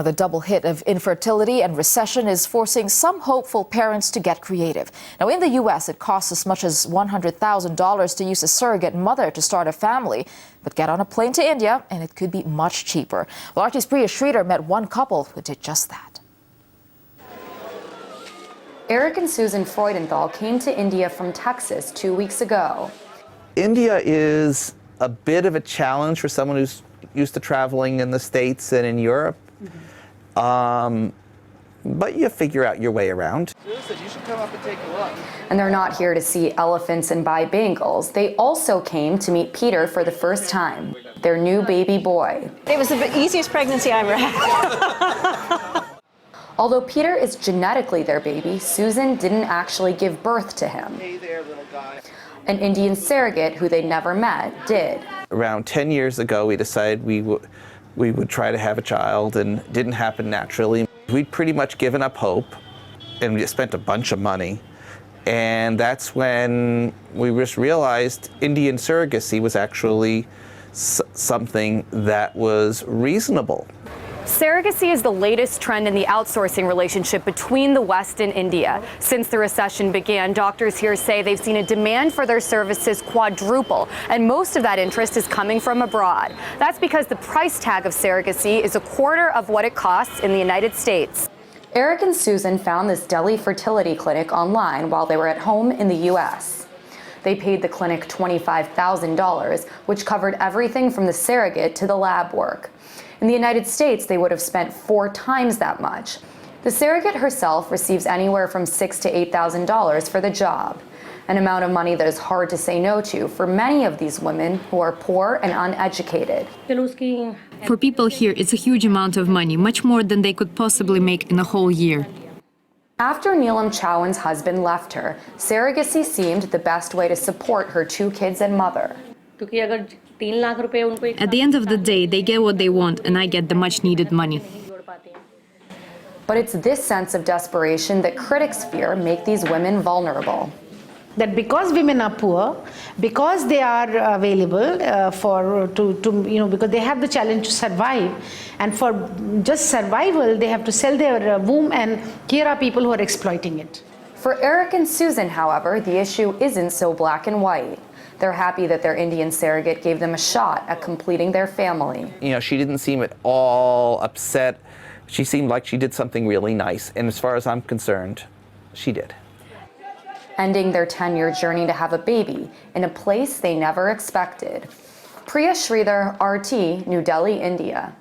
Now, the double hit of infertility and recession is forcing some hopeful parents to get creative. Now, in the U.S., it costs as much as $100,000 to use a surrogate mother to start a family. But get on a plane to India, and it could be much cheaper. Well, RT's Priya Sridhar met one couple who did just that. Eric and Susan Freudenthal came to India from Texas 2 weeks ago. India is a bit of a challenge for someone who's used to traveling in the States and in Europe. But you figure out your way around. Susan, you should come up and take a look. And they're not here to see elephants and buy bangles. They also came to meet Peter for the first time, their new baby boy. It was the easiest pregnancy I ever had. Although Peter is genetically their baby, Susan didn't actually give birth to him. Hey there, little guy. An Indian surrogate who they'd never met did. Around 10 years ago, we decided we would try to have a child, and it didn't happen naturally. We'd pretty much given up hope, and we spent a bunch of money. And that's when we just realized Indian surrogacy was actually something that was reasonable. Surrogacy is the latest trend in the outsourcing relationship between the West and India. Since the recession began, doctors here say they've seen a demand for their services quadruple, and most of that interest is coming from abroad. That's because the price tag of surrogacy is a quarter of what it costs in the United States. Eric and Susan found this Delhi fertility clinic online while they were at home in the U.S. They paid the clinic $25,000, which covered everything from the surrogate to the lab work. In the United States, they would have spent 4 times that much. The surrogate herself receives anywhere from $6,000 to $8,000 for the job, an amount of money that is hard to say no to for many of these women who are poor and uneducated. For people here, it's a huge amount of money, much more than they could possibly make in a whole year. After Neelam Chauhan's husband left her, surrogacy seemed the best way to support her 2 kids and mother. At the end of the day, they get what they want, and I get the much-needed money. But it's this sense of desperation that critics fear make these women vulnerable. That because women are poor, because they are available because they have the challenge to survive, and for just survival, they have to sell their womb, and here are people who are exploiting it. For Eric and Susan, however, the issue isn't so black and white. They're happy that their Indian surrogate gave them a shot at completing their family. You know, she didn't seem at all upset. She seemed like she did something really nice, and as far as I'm concerned, she did. Ending their 10-year journey to have a baby in a place they never expected. Priya Sridhar, RT, New Delhi, India.